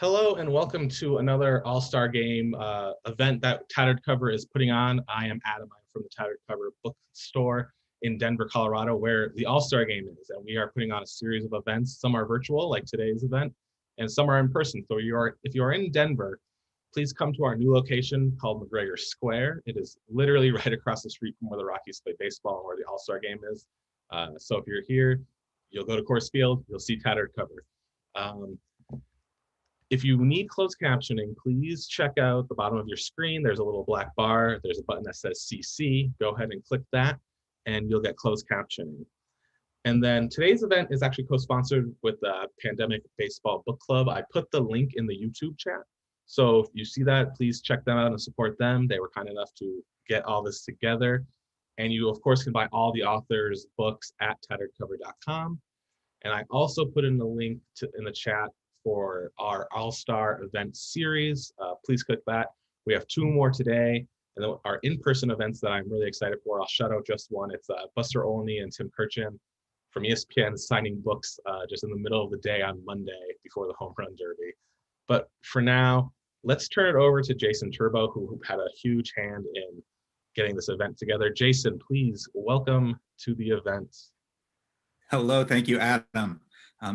Hello and welcome to another All-Star Game event that Tattered Cover is putting on. I am Adam. I'm from the Tattered Cover bookstore in Denver, Colorado, where the All-Star Game is. And we are putting on a series of events. Some are virtual, like today's event, and some are in person. So if you are in Denver, please come to our new location called McGregor Square. It is literally right across the street from where the Rockies play baseball and where the All-Star Game is. So if you're here, you'll go to Coors Field, you'll see Tattered Cover. If you need closed captioning, please check out the bottom of your screen. There's a little black bar. There's a button that says CC. Go ahead and click that, and you'll get closed captioning. And then today's event is actually co-sponsored with the Pandemic Baseball Book Club. I put the link in the YouTube chat. So if you see that, please check them out and support them. They were kind enough to get all this together. And you, of course, can buy all the authors' books at tatteredcover.com. And I also put in the link in the chat for our All-Star event series. Please click that. We have two more today, and then our in-person events that I'm really excited for. I'll shout out just one. It's Buster Olney and Tim Kirchin from ESPN signing books just in the middle of the day on Monday before the Home Run Derby. But for now, let's turn it over to Jason Turbo, who had a huge hand in getting this event together. Jason, please welcome to the event. Hello, thank you, Adam.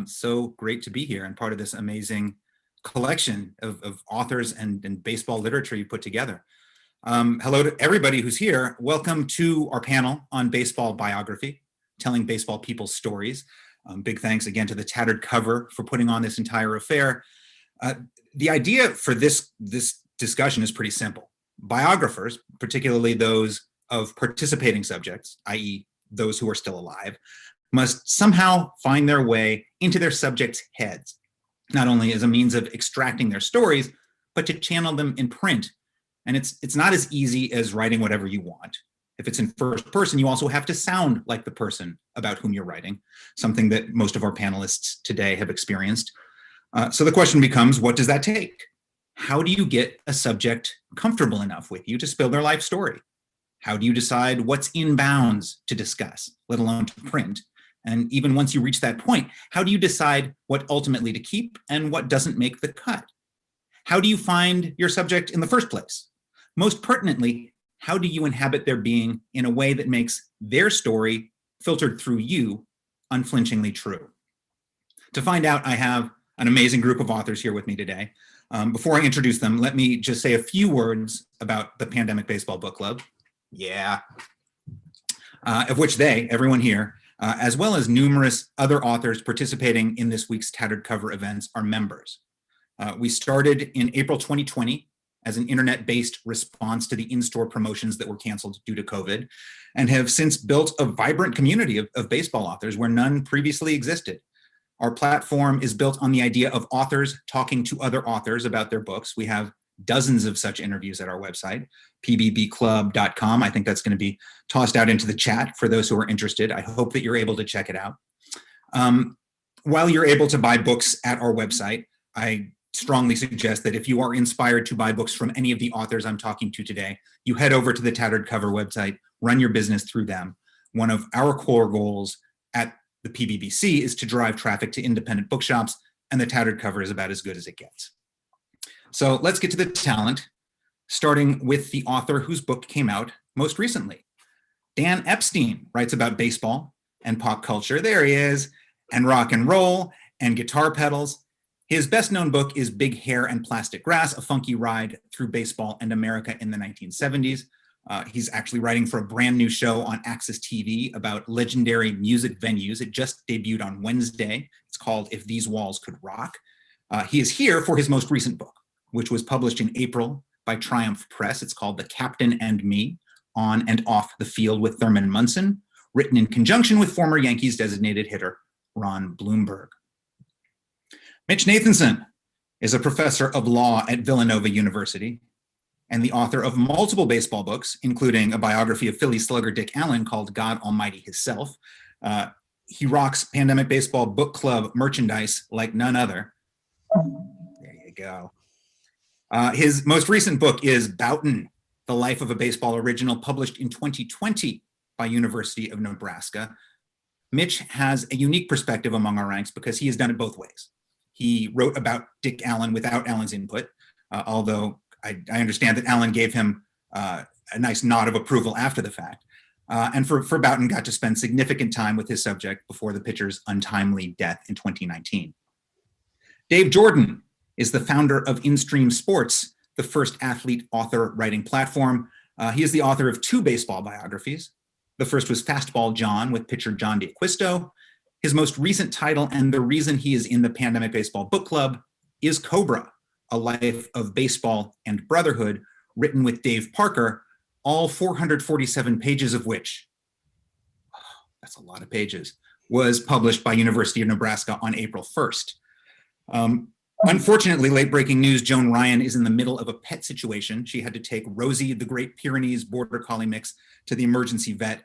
So great to be here and part of this amazing collection of authors and baseball literature you put together. Hello to everybody who's here. Welcome to our panel on baseball biography, telling baseball people's stories. Big thanks again to the Tattered Cover for putting on this entire affair. The idea for this discussion is pretty simple. Biographers, particularly those of participating subjects, i.e. those who are still alive, must somehow find their way into their subjects' heads, not only as a means of extracting their stories, but to channel them in print. And it's not as easy as writing whatever you want. If it's in first person, you also have to sound like the person about whom you're writing, something that most of our panelists today have experienced. So the question becomes, what does that take? How do you get a subject comfortable enough with you to spill their life story? How do you decide what's in bounds to discuss, let alone to print? And even once you reach that point, how do you decide what ultimately to keep and what doesn't make the cut? How do you find your subject in the first place? Most pertinently, how do you inhabit their being in a way that makes their story, filtered through you, unflinchingly true? To find out, I have an amazing group of authors here with me today. Before I introduce them, let me just say a few words about the Pandemic Baseball Book Club. Yeah. Of which everyone here, as well as numerous other authors participating in this week's Tattered Cover events, are members. We started in April 2020 as an internet-based response to the in-store promotions that were canceled due to COVID, and have since built a vibrant community of baseball authors where none previously existed. Our platform is built on the idea of authors talking to other authors about their books. We have dozens of such interviews at our website, pbbclub.com. I think that's going to be tossed out into the chat for those who are interested. I hope that you're able to check it out. While you're able to buy books at our website, I strongly suggest that if you are inspired to buy books from any of the authors I'm talking to today, you head over to the Tattered Cover website, run your business through them. One of our core goals at the PBBC is to drive traffic to independent bookshops, and the Tattered Cover is about as good as it gets. So let's get to the talent, starting with the author whose book came out most recently. Dan Epstein writes about baseball and pop culture. There he is, and rock and roll and guitar pedals. His best-known book is Big Hair and Plastic Grass, a funky ride through baseball and America in the 1970s. He's actually writing for a brand new show on Access TV about legendary music venues. It just debuted on Wednesday. It's called If These Walls Could Rock. He is here for his most recent book, which was published in April by Triumph Press. It's called The Captain and Me, On and Off the Field with Thurman Munson, written in conjunction with former Yankees designated hitter Ron Blomberg. Mitch Nathanson is a professor of law at Villanova University and the author of multiple baseball books, including a biography of Philly slugger Dick Allen called God Almighty Hisself. He rocks Pandemic Baseball Book Club merchandise like none other. There you go. His most recent book is Boughton, The Life of a Baseball Original, published in 2020 by University of Nebraska. Mitch has a unique perspective among our ranks because he has done it both ways. He wrote about Dick Allen without Allen's input, although I understand that Allen gave him a nice nod of approval after the fact. And for Boughton got to spend significant time with his subject before the pitcher's untimely death in 2019. Dave Jordan is the founder of InStream Sports, the first athlete author writing platform. He is the author of 2 baseball biographies. The first was Fastball John with pitcher John D'Acquisto. His most recent title, and the reason he is in the Pandemic Baseball Book Club, is Cobra, A Life of Baseball and Brotherhood, written with Dave Parker, all 447 pages of which, that's a lot of pages, was published by University of Nebraska on April 1st. Unfortunately, late breaking news, Joan Ryan is in the middle of a pet situation. She had to take Rosie, the Great Pyrenees Border Collie mix, to the emergency vet.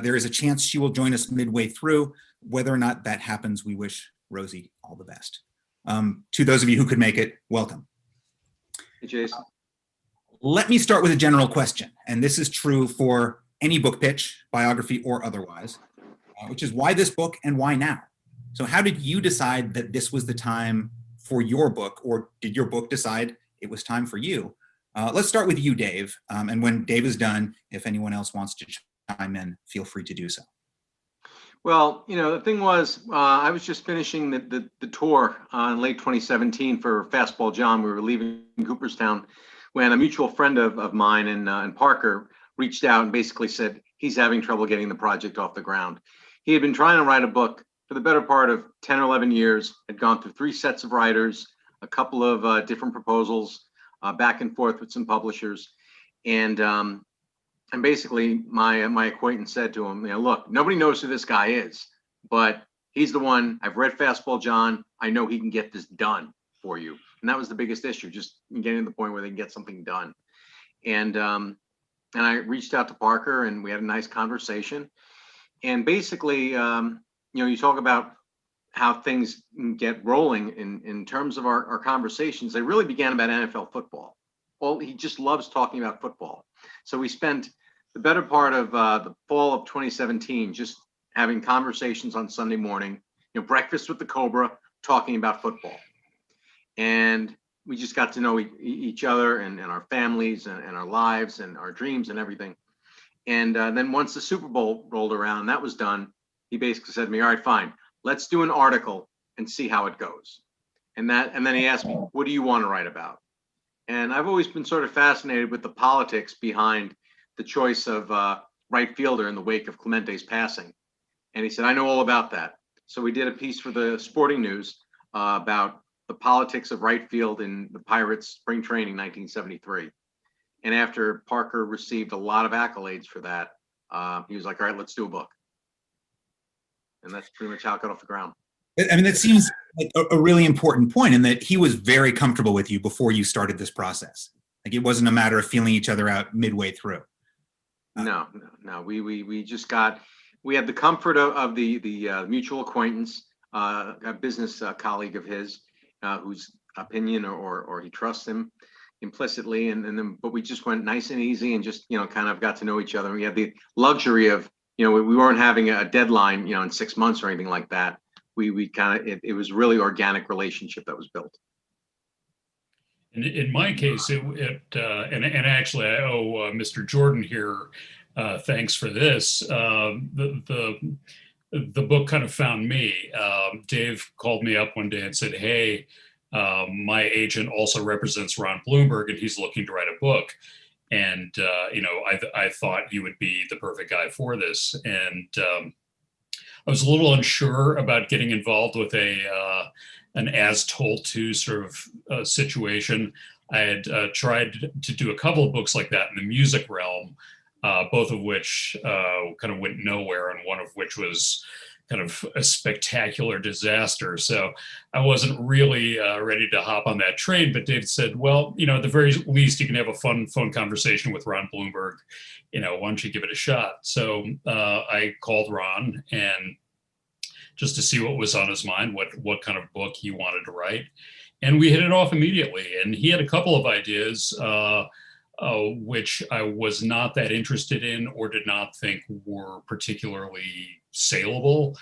There is a chance she will join us midway through. Whether or not that happens, we wish Rosie all the best. To those of you who could make it, welcome. Hey, Jason. Let me start with a general question, and this is true for any book pitch, biography or otherwise, which is why this book and why now? So how did you decide that this was the time for your book, or did your book decide it was time for you? Let's start with you, Dave. And when Dave is done, if anyone else wants to chime in, feel free to do so. Well, the thing was, I was just finishing the tour in late 2017 for Fastball John. We were leaving Cooperstown when a mutual friend of mine and Parker reached out and basically said he's having trouble getting the project off the ground. He had been trying to write a book for the better part of 10 or 11 years, had gone through 3 sets of writers, a couple of different proposals, back and forth with some publishers. And basically my acquaintance said to him, look, nobody knows who this guy is, but he's the one. I've read Fastball John. I know he can get this done for you. And that was the biggest issue, just getting to the point where they can get something done. And I reached out to Parker and we had a nice conversation. And basically, you talk about how things get rolling in terms of our conversations. They really began about NFL football. Well, he just loves talking about football. So we spent the better part of the fall of 2017 just having conversations on Sunday morning, breakfast with the Cobra, talking about football. And we just got to know each other and our families and our lives and our dreams and everything. And then once the Super Bowl rolled around and that was done, he basically said to me, all right, fine, let's do an article and see how it goes. And then he asked me, what do you want to write about? And I've always been sort of fascinated with the politics behind the choice of right fielder in the wake of Clemente's passing. And he said, I know all about that. So we did a piece for the Sporting News about the politics of right field in the Pirates spring training 1973. And after Parker received a lot of accolades for that, he was like, all right, let's do a book. And that's pretty much how it got off the ground. I mean, that seems like a really important point, in that he was very comfortable with you before you started this process. Like, it wasn't a matter of feeling each other out midway through. No. We just we had the comfort of the mutual acquaintance, a business colleague of his, whose opinion or he trusts him implicitly, and then but we just went nice and easy and just kind of got to know each other. We had the luxury of we weren't having a deadline in 6 months or anything like that. We kind of it was really organic relationship that was built. In my case, and actually I owe Mr. Jordan here thanks for this. The book kind of found me. Dave called me up one day and said, hey, my agent also represents Ron Bloomberg and he's looking to write a book. And, I thought you would be the perfect guy for this. And I was a little unsure about getting involved with an as told to sort of situation. I had tried to do a couple of books like that in the music realm, both of which kind of went nowhere, and one of which was kind of a spectacular disaster. So I wasn't really ready to hop on that train, but David said, well, at the very least, you can have a fun phone conversation with Ron Bloomberg. Why don't you give it a shot? So I called Ron and just to see what was on his mind, what kind of book he wanted to write. And we hit it off immediately. And he had a couple of ideas, which I was not that interested in or did not think were particularly saleable.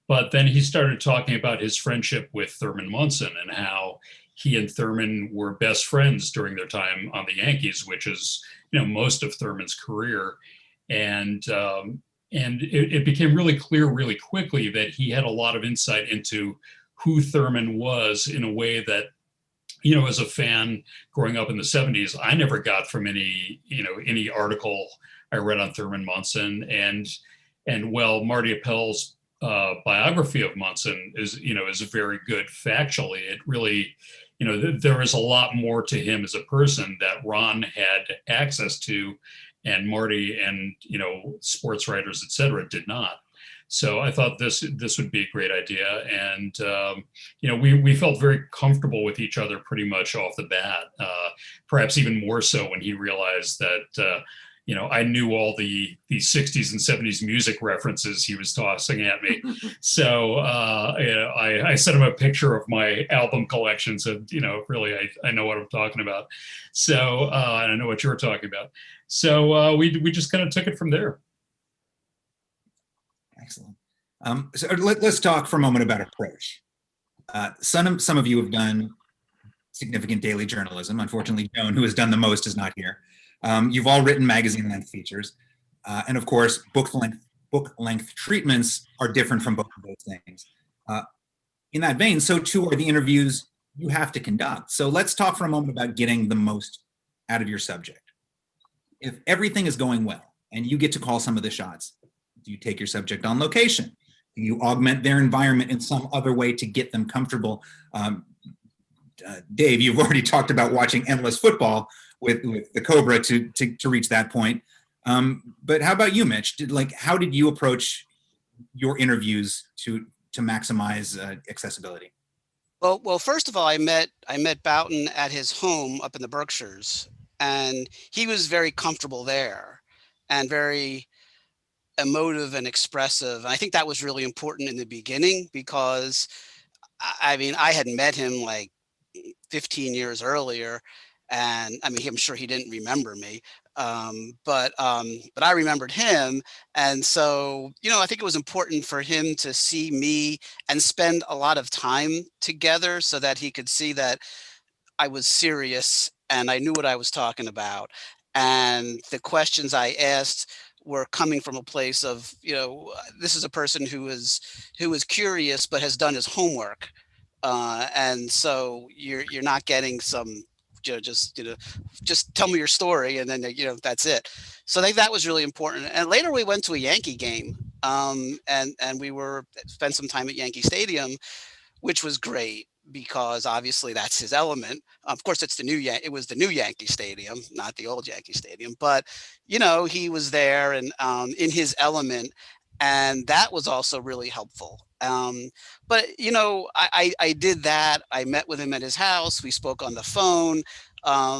But then he started talking about his friendship with Thurman Munson and how he and Thurman were best friends during their time on the Yankees, which is, most of Thurman's career. And it became really clear really quickly that he had a lot of insight into who Thurman was in a way that, as a fan growing up in the 70s, I never got from any article I read on Thurman Munson. And well, Marty Appel's biography of Munson is very good factually. It really, there is a lot more to him as a person that Ron had access to, and Marty and sports writers, et cetera, did not. So I thought this would be a great idea, and we felt very comfortable with each other pretty much off the bat. Perhaps even more so when he realized that I knew all the 60s and 70s music references he was tossing at me. So I sent him a picture of my album collection. So, really, I know what I'm talking about. So and I know what you're talking about. So we just kind of took it from there. Excellent. So let's talk for a moment about approach. Some of you have done significant daily journalism. Unfortunately, Joan, who has done the most, is not here. You've all written magazine-length features, and of course, book-length treatments are different from both of those things. In that vein, so too are the interviews you have to conduct. So let's talk for a moment about getting the most out of your subject. If everything is going well and you get to call some of the shots, do you take your subject on location? Do you augment their environment in some other way to get them comfortable? Dave, you've already talked about watching endless football with the Cobra to reach that point. But how about you, Mitch? How did you approach your interviews to maximize accessibility? Well, first of all, I met Boughton at his home up in the Berkshires, and he was very comfortable there and very emotive and expressive. I think that was really important in the beginning because, I mean, I had met him like 15 years earlier, and I mean, I'm sure he didn't remember me, but I remembered him, and so I think it was important for him to see me and spend a lot of time together so that he could see that I was serious and I knew what I was talking about, and the questions I asked were coming from a place of this is a person who is curious but has done his homework, and so you're not getting some just tell me your story and then that's it. So I think that was really important. And later we went to a Yankee game, and we spent some time at Yankee Stadium, which was great because obviously that's his element. Of course, it was the new Yankee Stadium, not the old Yankee Stadium, but he was there and in his element, and that was also really helpful. But I did that. I met with him at his house. We spoke on the phone.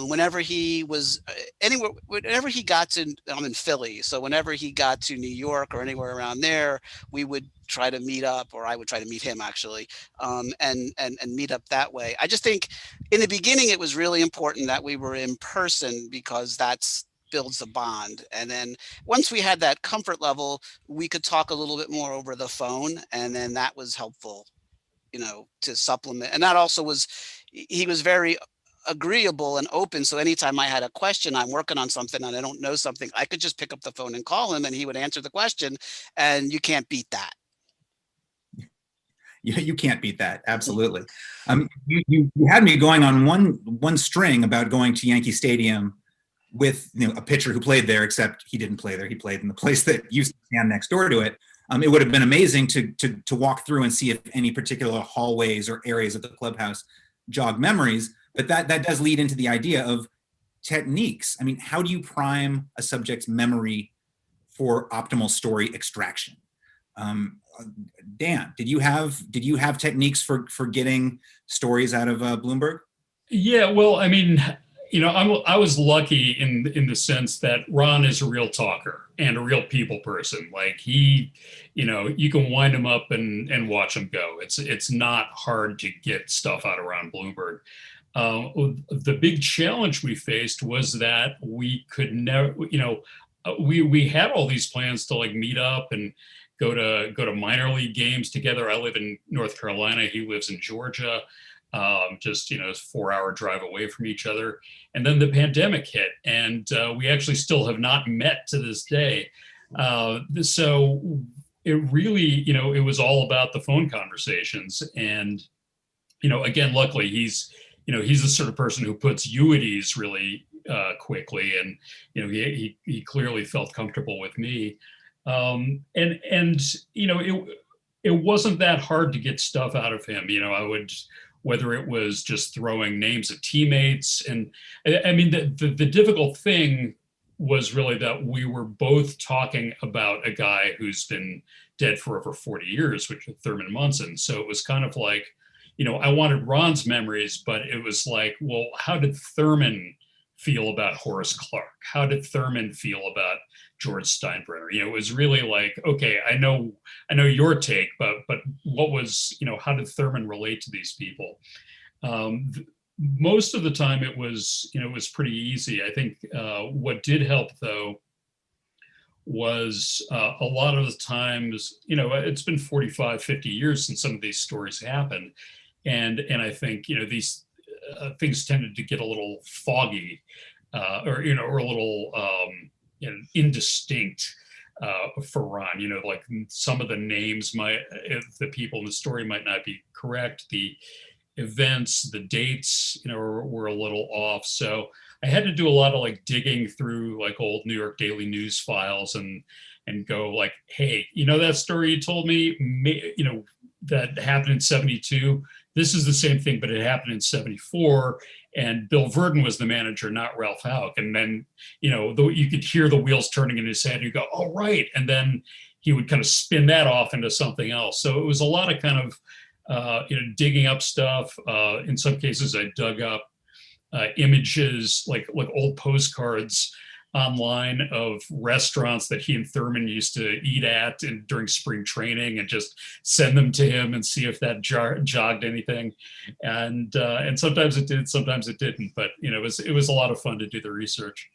Whenever he was anywhere, whenever he got to, I'm in Philly, so whenever he got to New York or anywhere around there, we would try to meet up, or I would try to meet him actually, and meet up that way. I just think in the beginning it was really important that we were in person because that's builds a bond. And then once we had that comfort level, we could talk a little bit more over the phone, and then that was helpful, to supplement. And that also he was very agreeable and open. So anytime I had a question, I'm working on something and I don't know something, I could just pick up the phone and call him and he would answer the question, and you can't beat that. You can't beat that. Absolutely. You had me going on one string about going to Yankee Stadium with a pitcher who played there, except he didn't play there. He played in the place that used to stand next door to it. It would have been amazing to walk through and see if any particular hallways or areas of the clubhouse jog memories. But that does lead into the idea of techniques. I mean, how do you prime a subject's memory for optimal story extraction? Dan, did you have techniques for getting stories out of Bloomberg? Yeah, well, I mean, I was lucky in the sense that Ron is a real talker and a real people person. Like you can wind him up and watch him go. It's not hard to get stuff out of Ron Bloomberg. The big challenge we faced was that we could never, we had all these plans to like meet up and go to minor league games together. I live in North Carolina. He lives in Georgia. Just, it's a 4-hour drive away from each other. And then the pandemic hit, and we actually still have not met to this day. So it really, it was all about the phone conversations. And, again, luckily he's the sort of person who puts you at ease really quickly. And, he clearly felt comfortable with me. It wasn't that hard to get stuff out of him. I would, whether it was just throwing names of teammates. And I mean, the difficult thing was really that we were both talking about a guy who's been dead for over 40 years, which is Thurman Munson. So it was kind of like, I wanted Ron's memories, but it was like, well, how did Thurman feel about Horace Clarke? How did Thurman feel about George Steinbrenner? It was really like, okay, I know your take, but what was, how did Thurman relate to these people? Most of the time it was pretty easy. I think what did help though was a lot of the times, it's been 45, 50 years since some of these stories happened. And I think, these things tended to get a little foggy or a little indistinct for Ron. Like some of the names the people in the story might not be correct. The events, the dates, were a little off. So I had to do a lot of like digging through like old New York Daily News files and go like, hey, that story you told me, that happened in 72. This is the same thing, but it happened in 74. And Bill Verdon was the manager, not Ralph Houck. And then, you could hear the wheels turning in his head. And you go, oh, right. And then he would kind of spin that off into something else. So it was a lot of kind of, digging up stuff. In some cases, I dug up images, like old postcards online of restaurants that he and Thurman used to eat at during spring training, and just send them to him and see if that jogged anything. And sometimes it did, sometimes it didn't. But it was a lot of fun to do the research.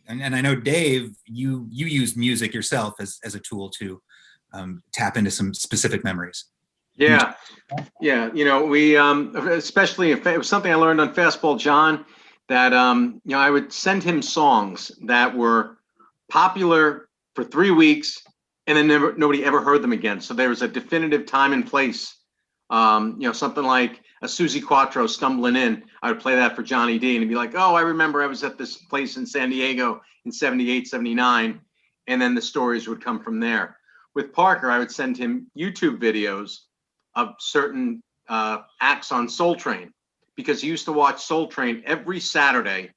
And I know, Dave, you use music yourself as a tool to tap into some specific memories. Yeah. We especially if it was something I learned on Fastball John, that I would send him songs that were popular for 3 weeks and then nobody ever heard them again. So there was a definitive time and place. Something like a Susie Quattro, Stumbling In. I would play that for Johnny D and he'd be like, oh, I remember I was at this place in San Diego in 78, 79. And then the stories would come from there. With Parker, I would send him YouTube videos of certain acts on Soul Train, because he used to watch Soul Train every Saturday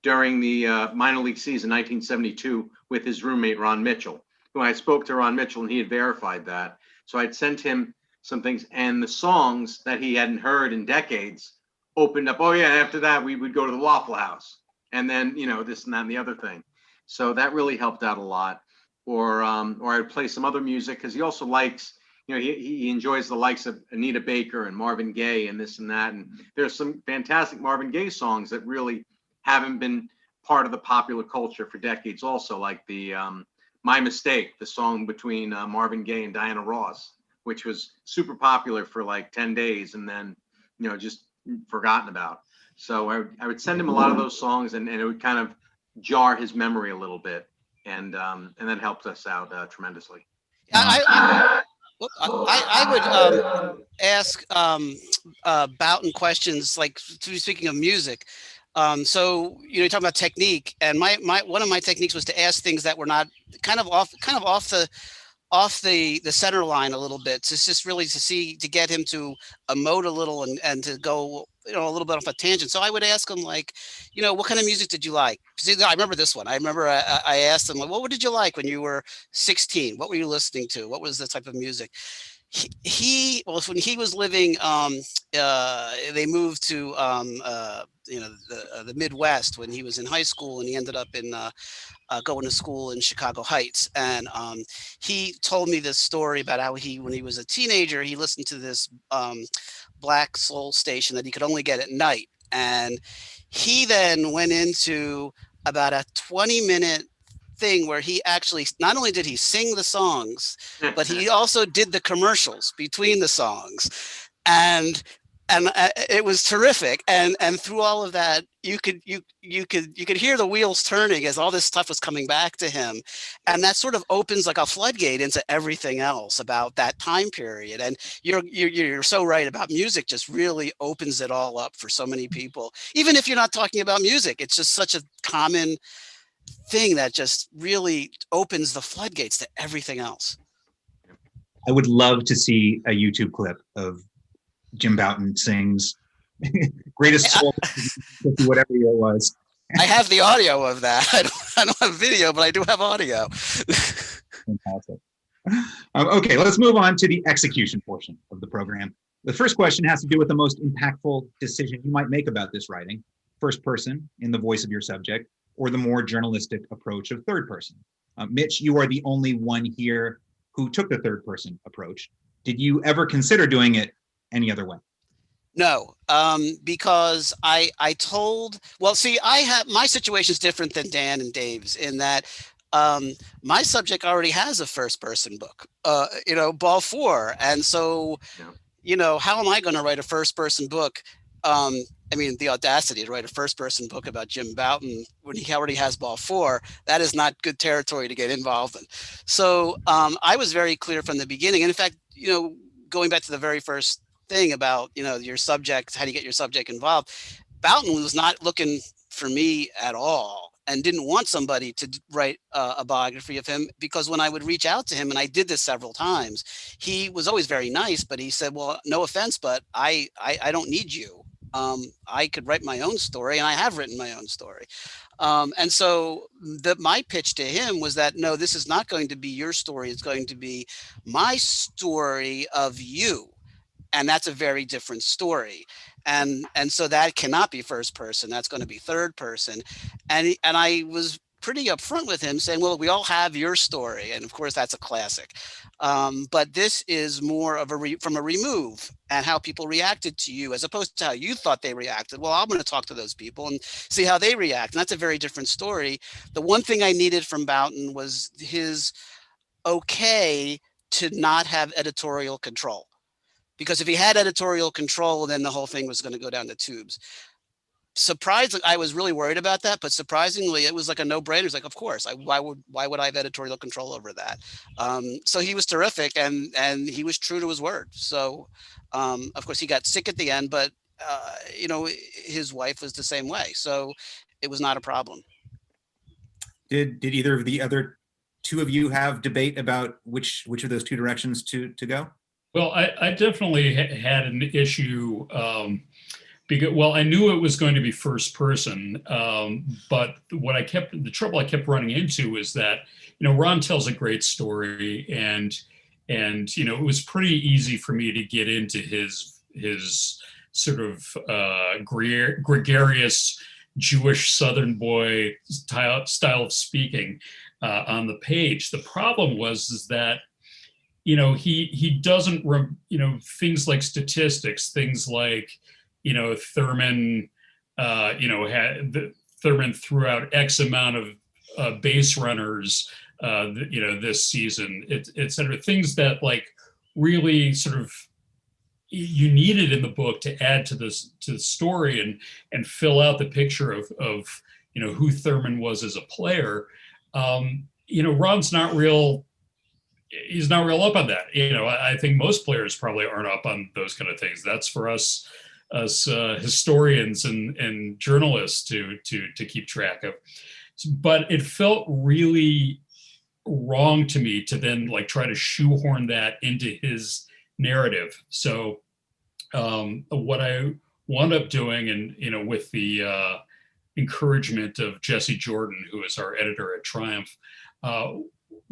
during the minor league season, 1972, with his roommate, Ron Mitchell, who I spoke to Ron Mitchell and he had verified that. So I'd sent him some things, and the songs that he hadn't heard in decades opened up. Oh yeah, after that we would go to the Waffle House, and then this and that and the other thing. So that really helped out a lot. Or I'd play some other music, because he also likes, he enjoys the likes of Anita Baker and Marvin Gaye and this and that. And there's some fantastic Marvin Gaye songs that really haven't been part of the popular culture for decades also, like the My Mistake, the song between Marvin Gaye and Diana Ross, which was super popular for like 10 days and then, just forgotten about. So I would send him a lot of those songs, and it would kind of jar his memory a little bit. And that helped us out tremendously. I would ask Boughton questions, like speaking of music. So you're talking about technique, and my one of my techniques was to ask things that were not kind of off the center line a little bit. So it's just really to get him to emote a little and to go a little bit off a tangent. So I would ask him, like, what kind of music did you like? See, I remember this one. I remember I asked him, like, what did you like when you were 16? What were you listening to? What was the type of music? When he was living, they moved to the Midwest when he was in high school, and he ended up in going to school in Chicago Heights. And he told me this story about how when he was a teenager, he listened to this black soul station that he could only get at night. And he then went into about a 20-minute thing where he actually, not only did he sing the songs, but he also did the commercials between the songs. And it was terrific. And through all of that, you could hear the wheels turning as all this stuff was coming back to him. And that sort of opens like a floodgate into everything else about that time period. And you're so right about music, just really opens it all up for so many people. Even if you're not talking about music, it's just such a common thing that just really opens the floodgates to everything else. I would love to see a YouTube clip of Jim Bouton sings greatest soul, whatever year it was. I have the audio of that. I don't have video, but I do have audio. Fantastic. Okay, let's move on to the execution portion of the program. The first question has to do with the most impactful decision you might make about this writing: first person in the voice of your subject, or the more journalistic approach of third person. Mitch, you are the only one here who took the third person approach. Did you ever consider doing it any other way? No, because I told, well, see, my situation is different than Dan and Dave's in that my subject already has a first person book, Ball 4. And so, how am I going to write a first person book? I mean, the audacity to write a first person book about Jim Bouton when he already has Ball 4, that is not good territory to get involved in. So I was very clear from the beginning. And in fact, going back to the very first thing about, your subject, how do you get your subject involved? Bouton was not looking for me at all and didn't want somebody to write a biography of him, because when I would reach out to him, and I did this several times, he was always very nice, but he said, well, no offense, but I don't need you. I could write my own story, and I have written my own story. And so my pitch to him was that, no, this is not going to be your story. It's going to be my story of you. And that's a very different story. And so that cannot be first person. That's going to be third person. And I was pretty upfront with him saying, well, we all have your story. And of course, that's a classic. But this is more of from a remove and how people reacted to you as opposed to how you thought they reacted. Well, I'm going to talk to those people and see how they react. And that's a very different story. The one thing I needed from Bouton was his okay to not have editorial control. Because if he had editorial control, then the whole thing was going to go down the tubes. Surprisingly, I was really worried about that, but surprisingly, it was like a no-brainer. It's like, of course, why would I have editorial control over that? So he was terrific, and he was true to his word. So, of course, he got sick at the end, but his wife was the same way, so it was not a problem. Did either of the other two of you have debate about which of those two directions to go? Well, I definitely had an issue because, well, I knew it was going to be first person, but the trouble I kept running into is that, Ron tells a great story, and it was pretty easy for me to get into his sort of gregarious Jewish Southern boy style of speaking on the page. The problem is that he doesn't, things like statistics, things like, Thurman, Thurman threw out X amount of base runners, this season, et cetera. Things that like really sort of you needed in the book to add to the story and fill out the picture of who Thurman was as a player. Ron's not real. He's not real up on that. I think most players probably aren't up on those kind of things. That's for us historians and journalists to keep track of. But it felt really wrong to me to then like try to shoehorn that into his narrative. So what I wound up doing, and with the encouragement of Jesse Jordan, who is our editor at Triumph,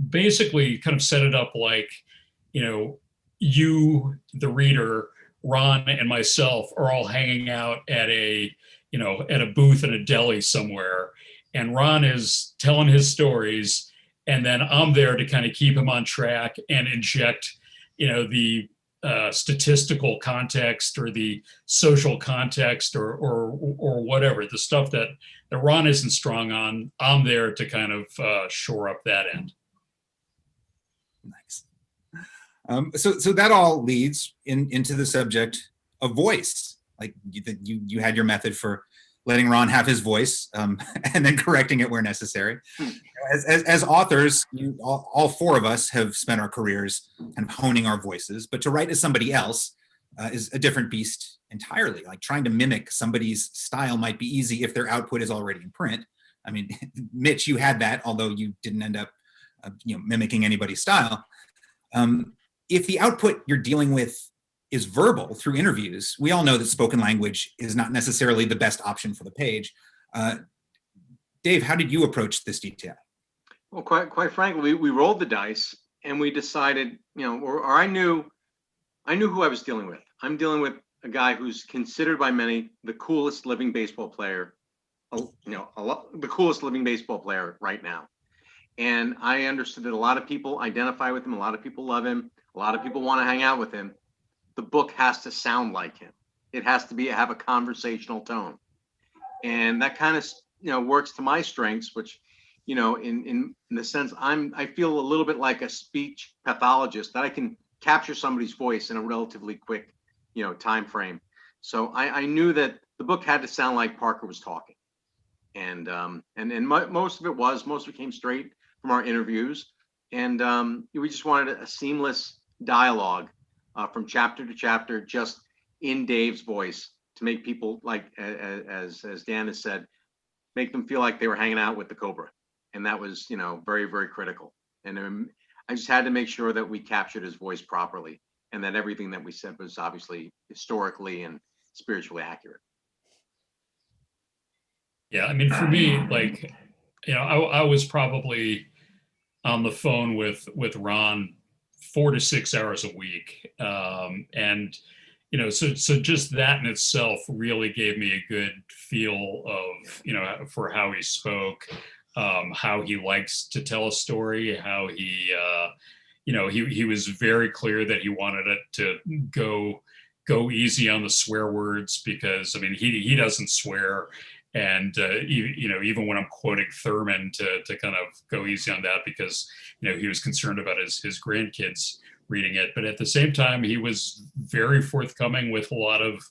basically kind of set it up like, you, the reader, Ron, and myself are all hanging out at a booth in a deli somewhere, and Ron is telling his stories, and then I'm there to kind of keep him on track and inject, the statistical context or the social context or whatever, the stuff that Ron isn't strong on, I'm there to kind of shore up that end. Nice. So that all leads into the subject of voice. Like you had your method for letting Ron have his voice, and then correcting it where necessary. As authors, all four of us have spent our careers kind of honing our voices, but to write as somebody else is a different beast entirely. Like trying to mimic somebody's style might be easy if their output is already in print. I mean, Mitch, you had that, although you didn't end up mimicking anybody's style. If the output you're dealing with is verbal through interviews, we all know that spoken language is not necessarily the best option for the page. Dave, how did you approach this detail? Well, quite frankly, we rolled the dice and we decided, or I knew who I was dealing with. I'm dealing with a guy who's considered by many the coolest living baseball player, the coolest living baseball player right now. And I understood that a lot of people identify with him, a lot of people love him, a lot of people want to hang out with him. The book has to sound like him. It has to have a conversational tone. And that kind of, works to my strengths, which, in the sense I feel a little bit like a speech pathologist, that I can capture somebody's voice in a relatively quick, time frame. So I knew that the book had to sound like Parker was talking. And most of it came straight from our interviews. And we just wanted a seamless dialogue from chapter to chapter, just in Dave's voice, to make people, like, as Dan has said, make them feel like they were hanging out with the Cobra. And that was, very, very critical. And I just had to make sure that we captured his voice properly, and that everything that we said was obviously historically and spiritually accurate. Yeah, I mean, for me, like, I was probably on the phone with Ron 4 to 6 hours a week. And, so just that in itself really gave me a good feel of, for how he spoke, how he likes to tell a story, how he was very clear that he wanted it to go easy on the swear words, because, I mean, he doesn't swear. And, even when I'm quoting Thurman, to kind of go easy on that, because, he was concerned about his grandkids reading it. But at the same time, he was very forthcoming with a lot of,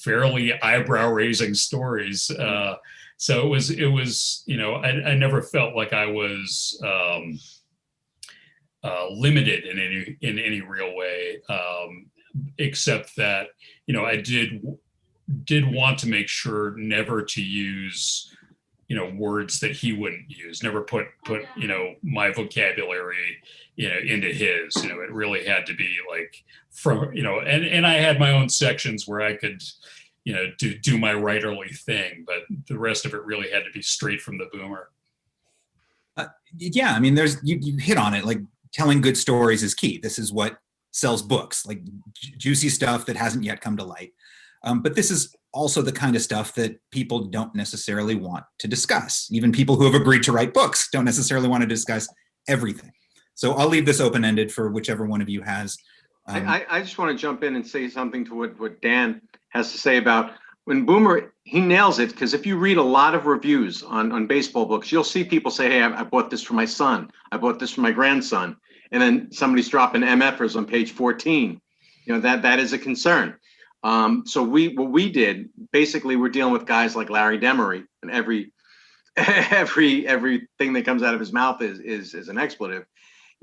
fairly eyebrow raising stories. So it was, I never felt like I was limited in any real way, except that, I did want to make sure never to use, words that he wouldn't use, never put, my vocabulary, into his, it really had to be like from, and I had my own sections where I could, do my writerly thing, but the rest of it really had to be straight from the boomer. Yeah, I mean, you hit on it, like telling good stories is key. This is what sells books, like juicy stuff that hasn't yet come to light. But this is also the kind of stuff that people don't necessarily want to discuss. Even people who have agreed to write books don't necessarily want to discuss everything. So I'll leave this open-ended for whichever one of you has. I just want to jump in and say something to what Dan has to say about when Boomer, he nails it, because if you read a lot of reviews on baseball books, you'll see people say, hey, I bought this for my son. I bought this for my grandson. And then somebody's dropping MFers on page 14. That is a concern. So what we did, basically, we're dealing with guys like Larry Demery, and everything that comes out of his mouth is an expletive.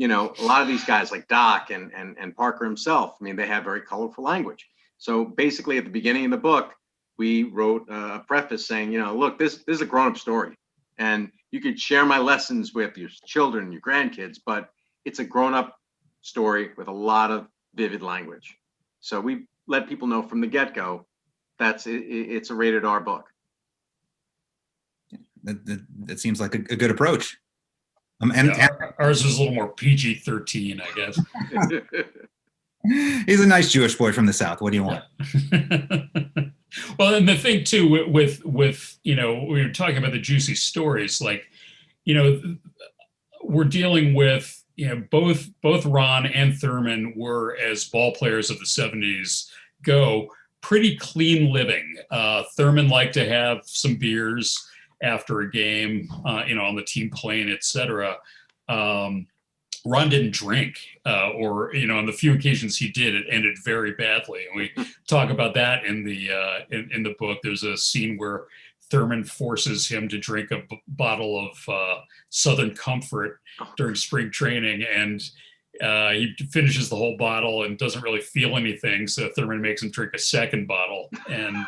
A lot of these guys like Doc and Parker himself, I mean, they have very colorful language. So basically, at the beginning of the book, we wrote a preface saying, look, this is a grown-up story, and you could share my lessons with your children, your grandkids, but it's a grown-up story with a lot of vivid language. So we let people know from the get-go it's a rated R book. That seems like a good approach. Ours is a little more PG-13, I guess. He's a nice Jewish boy from the South. What do you want? Well, and the thing too with we were talking about the juicy stories, like, we're dealing with both Ron and Thurman were, as ball players of the 70s go, pretty clean living. Thurman liked to have some beers after a game, on the team plane, etc. Ron didn't drink, or on the few occasions he did, it ended very badly. And we talk about that in the book. There's a scene where Thurman forces him to drink a bottle of Southern Comfort during spring training, and he finishes the whole bottle and doesn't really feel anything. So Thurman makes him drink a second bottle, and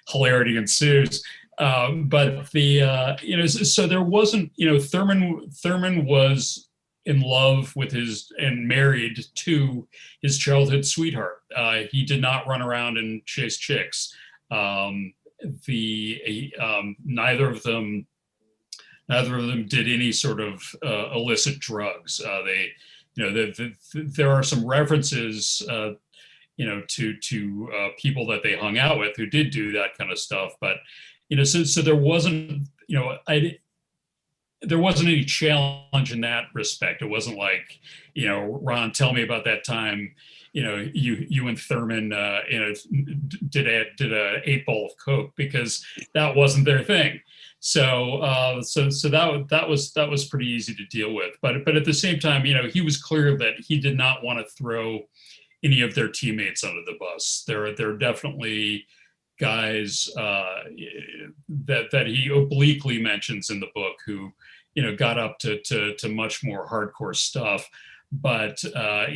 hilarity ensues. But so there wasn't, Thurman was in love with and married to his childhood sweetheart. He did not run around and chase chicks. Neither of them did any sort of illicit drugs. There are some references, to people that they hung out with who did do that kind of stuff. But so there wasn't, there wasn't any challenge in that respect. It wasn't like, Ron, tell me about that time, you and Thurman, did a 8-ball of Coke, because that wasn't their thing. So that was pretty easy to deal with. But at the same time, he was clear that he did not want to throw any of their teammates under the bus. There are definitely guys that he obliquely mentions in the book who, got up to much more hardcore stuff. But I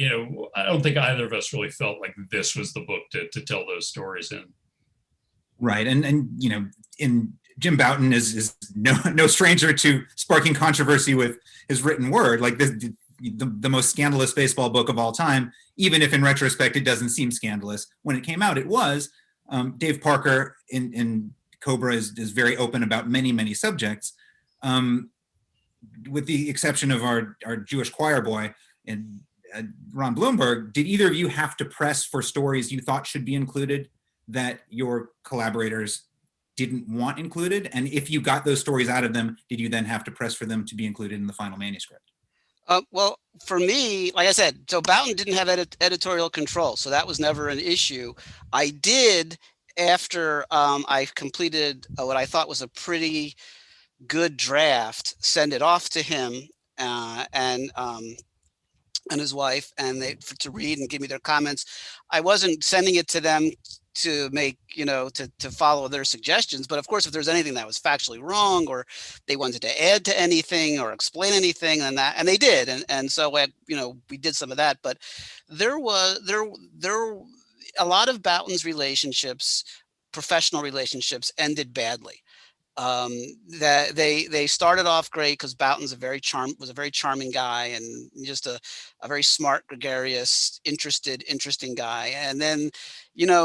don't think either of us really felt like this was the book to tell those stories in. Right, and in Jim Bouton is no stranger to sparking controversy with his written word. Like the most scandalous baseball book of all time, even if in retrospect it doesn't seem scandalous. When it came out, it was. Dave Parker in Cobra is very open about many subjects, with the exception of our Jewish choir boy and Ron Bloomberg. Did either of you have to press for stories you thought should be included that your collaborators didn't want included? And if you got those stories out of them, did you then have to press for them to be included in the final manuscript? Well, for me, like I said, so Bouton didn't have editorial control, so that was never an issue. I did, after I completed what I thought was a pretty good draft, send it off to him and his wife, and to read and give me their comments. I wasn't sending it to them to make, to follow their suggestions. But of course, if there's anything that was factually wrong, or they wanted to add to anything or explain anything, and they did. And so, we did some of that. But there a lot of Bouton's relationships, professional relationships, ended badly. That they started off great because Bouton's was a very charming guy, and just a very smart, gregarious, interesting guy. And then,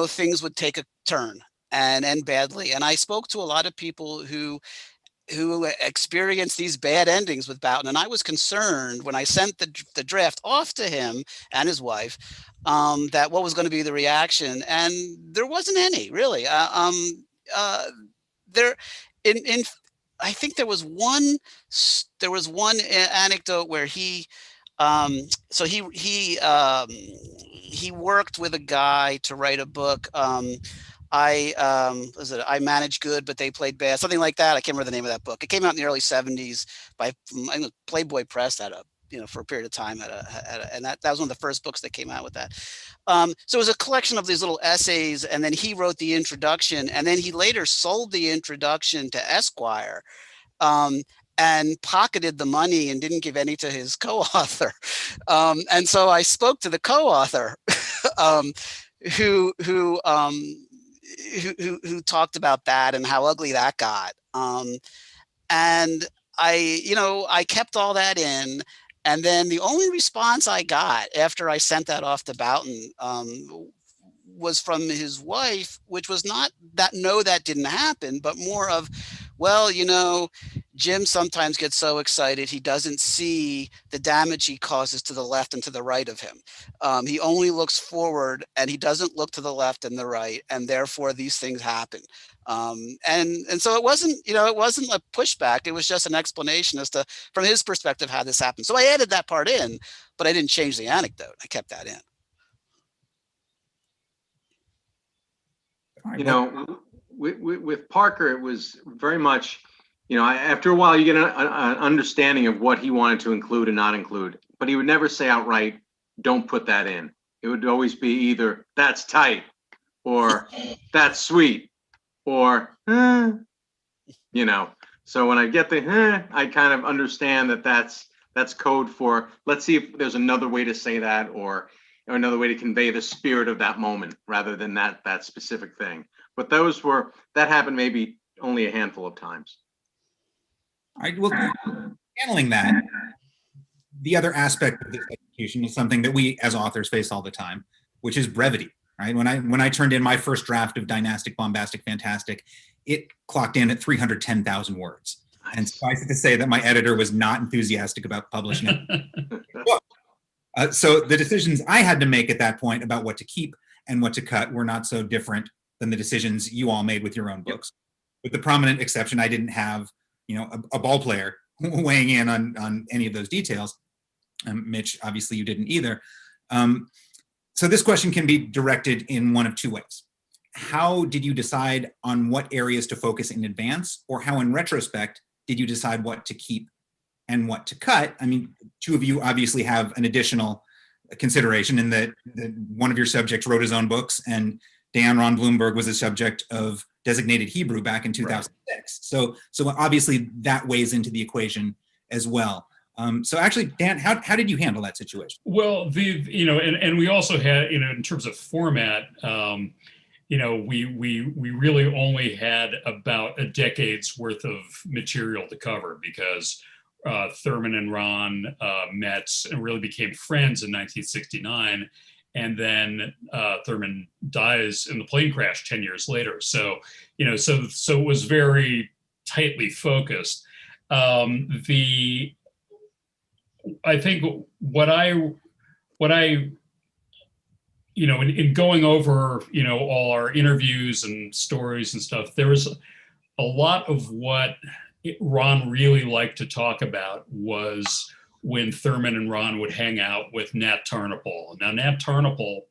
things would take a turn and end badly. And I spoke to a lot of people who experienced these bad endings with Bouton, and I was concerned when I sent the draft off to him and his wife, that what was going to be the reaction, and there wasn't any really. I think there was one anecdote where he worked with a guy to write a book. I Manage Good, but they played bad, something like that. I can't remember the name of that book. It came out in the early 70s by Playboy Press for a period of time and that was one of the first books that came out with that. So it was a collection of these little essays, and then he wrote the introduction, and then he later sold the introduction to Esquire, and pocketed the money and didn't give any to his co-author. And so I spoke to the co-author, who talked about that and how ugly that got. And I kept all that in. And then the only response I got after I sent that off to Bouton was from his wife, which was not that, no, that didn't happen, but more of, well, Jim sometimes gets so excited he doesn't see the damage he causes to the left and to the right of him. He only looks forward and he doesn't look to the left and the right, and therefore these things happen. And so it wasn't, it wasn't a pushback. It was just an explanation as to, from his perspective, how this happened. So I added that part in, but I didn't change the anecdote. I kept that in. With Parker, it was very much, after a while you get an understanding of what he wanted to include and not include, but he would never say outright, don't put that in. It would always be either that's tight or that's sweet or, so when I get the, I kind of understand that that's code for, let's see if there's another way to say that or another way to convey the spirit of that moment rather than that specific thing. But that happened maybe only a handful of times. All right, well, handling that, the other aspect of this execution is something that we as authors face all the time, which is brevity, right? When I turned in my first draft of Dynastic, Bombastic, Fantastic, it clocked in at 310,000 words. Nice. And suffice it to say that my editor was not enthusiastic about publishing it. So the decisions I had to make at that point about what to keep and what to cut were not so different than the decisions you all made with your own books. With the prominent exception, I didn't have, a ball player weighing in on any of those details. Mitch, obviously you didn't either. So this question can be directed in one of two ways. How did you decide on what areas to focus in advance, or how in retrospect did you decide what to keep and what to cut? I mean, two of you obviously have an additional consideration in that one of your subjects wrote his own books, and Dan Ron Bloomberg was a subject of Designated Hebrew back in 2006. Right. So obviously that weighs into the equation as well. So actually, Dan, how did you handle that situation? Well, and we also had, in terms of format, we really only had about a decade's worth of material to cover because Thurman and Ron met and really became friends in 1969. And then Thurman dies in the plane crash 10 years later. So, so it was very tightly focused. I think what I in going over, all our interviews and stories and stuff, there was a lot of what Ron really liked to talk about was when Thurman and Ron would hang out with Nat Tarnopol. Now, Nat Tarnopol,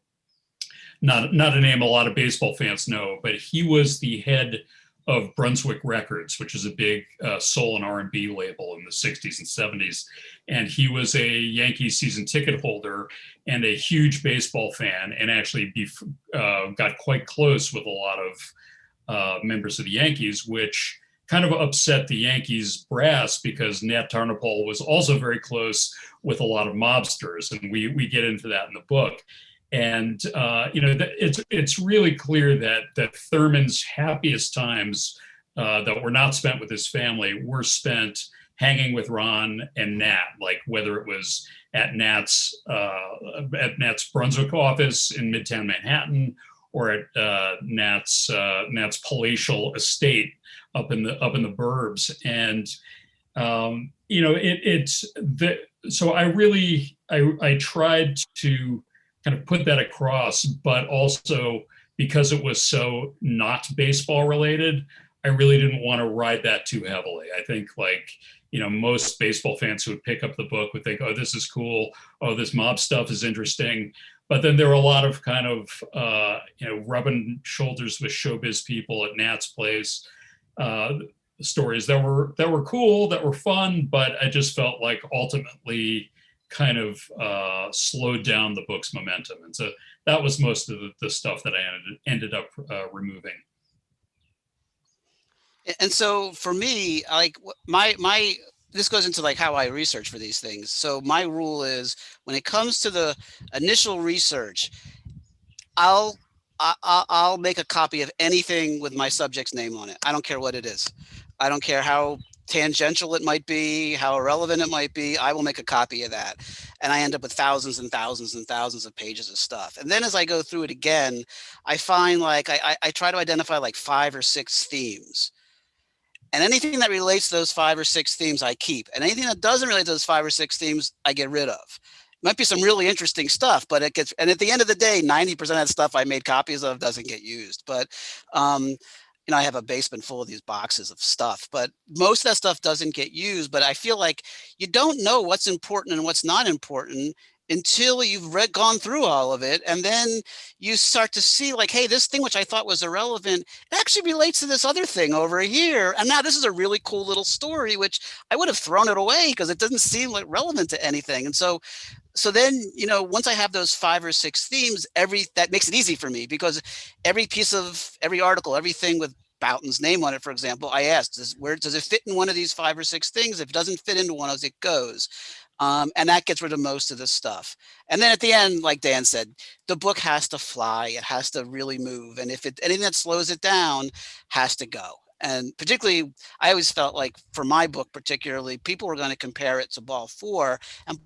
not a name a lot of baseball fans know, but he was the head of Brunswick Records, which is a big soul and R&B label in the 60s and 70s. And he was a Yankees season ticket holder and a huge baseball fan, and actually got quite close with a lot of members of the Yankees, which kind of upset the Yankees brass because Nat Tarnopol was also very close with a lot of mobsters. And we get into that in the book. And it's really clear that Thurman's happiest times that were not spent with his family were spent hanging with Ron and Nat, like whether it was at Nat's Brunswick office in Midtown Manhattan or at Nat's palatial estate up in the burbs. And so I tried to kind of put that across, but also because it was so not baseball related, I really didn't want to ride that too heavily. I think most baseball fans who would pick up the book would think, oh, this is cool. Oh, this mob stuff is interesting. But then there were a lot of kind of, rubbing shoulders with showbiz people at Nat's place, stories that were cool, that were fun, but I just felt like ultimately kind of slowed down the book's momentum. And so that was most of the stuff that I ended up removing. And so for me, like this goes into like how I research for these things. So my rule is when it comes to the initial research, I'll make a copy of anything with my subject's name on it. I don't care what it is. I don't care how tangential it might be, how irrelevant it might be. I will make a copy of that. And I end up with thousands and thousands and thousands of pages of stuff. And then as I go through it again, I find like I try to identify like 5 or 6 themes. And anything that relates to those 5 or 6 themes, I keep. And anything that doesn't relate to those 5 or 6 themes, I get rid of. Might be some really interesting stuff, but it gets, and at the end of the day, 90% of that stuff I made copies of doesn't get used. But, I have a basement full of these boxes of stuff, but most of that stuff doesn't get used. But I feel like you don't know what's important and what's not important until you've gone through all of it. And then you start to see like, hey, this thing, which I thought was irrelevant, it actually relates to this other thing over here. And now this is a really cool little story, which I would have thrown it away because it doesn't seem like relevant to anything. And so then, once I have those 5 or 6 themes, that makes it easy for me, because every article, everything with Boughton's name on it, for example, I asked, where does it fit in one of these 5 or 6 things? If it doesn't fit into one of those, it goes. And that gets rid of most of this stuff. And then at the end, like Dan said, the book has to fly. It has to really move. And if anything that slows it down has to go. And particularly, I always felt like for my book particularly, people were going to compare it to Ball 4. And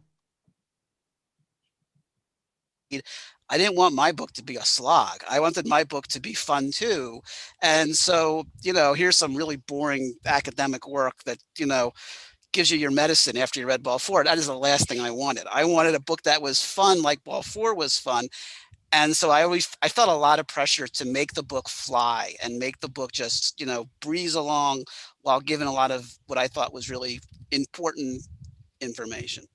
I didn't want my book to be a slog. I wanted my book to be fun too. And so, here's some really boring academic work that, gives you your medicine after you read Ball 4. That is the last thing I wanted. I wanted a book that was fun, like Ball 4 was fun. And so I felt a lot of pressure to make the book fly and make the book just, breeze along while giving a lot of what I thought was really important information.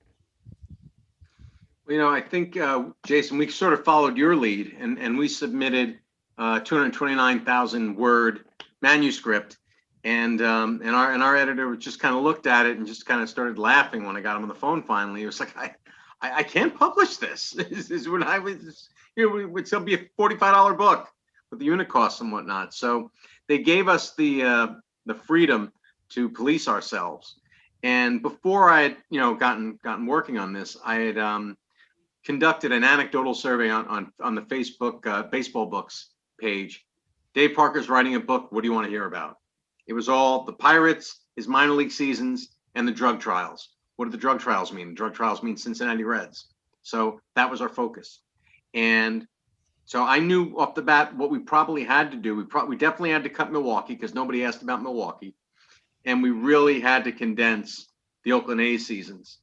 I think, Jason, we sort of followed your lead, and we submitted 229,000 word manuscript, and our editor just kind of looked at it and just kind of started laughing when I got him on the phone. Finally, it was like, I can't publish this. This is when I was would still be a $45 book with the unit costs and whatnot. So they gave us the freedom to police ourselves. And before I had gotten working on this, I had conducted an anecdotal survey on the Facebook baseball books page. Dave Parker's writing a book. What do you want to hear about? It was all the Pirates, his minor league seasons, and the drug trials. What do the drug trials mean? The drug trials mean Cincinnati Reds. So that was our focus. And so I knew off the bat what we probably had to do. We definitely had to cut Milwaukee because nobody asked about Milwaukee. And we really had to condense the Oakland A's seasons.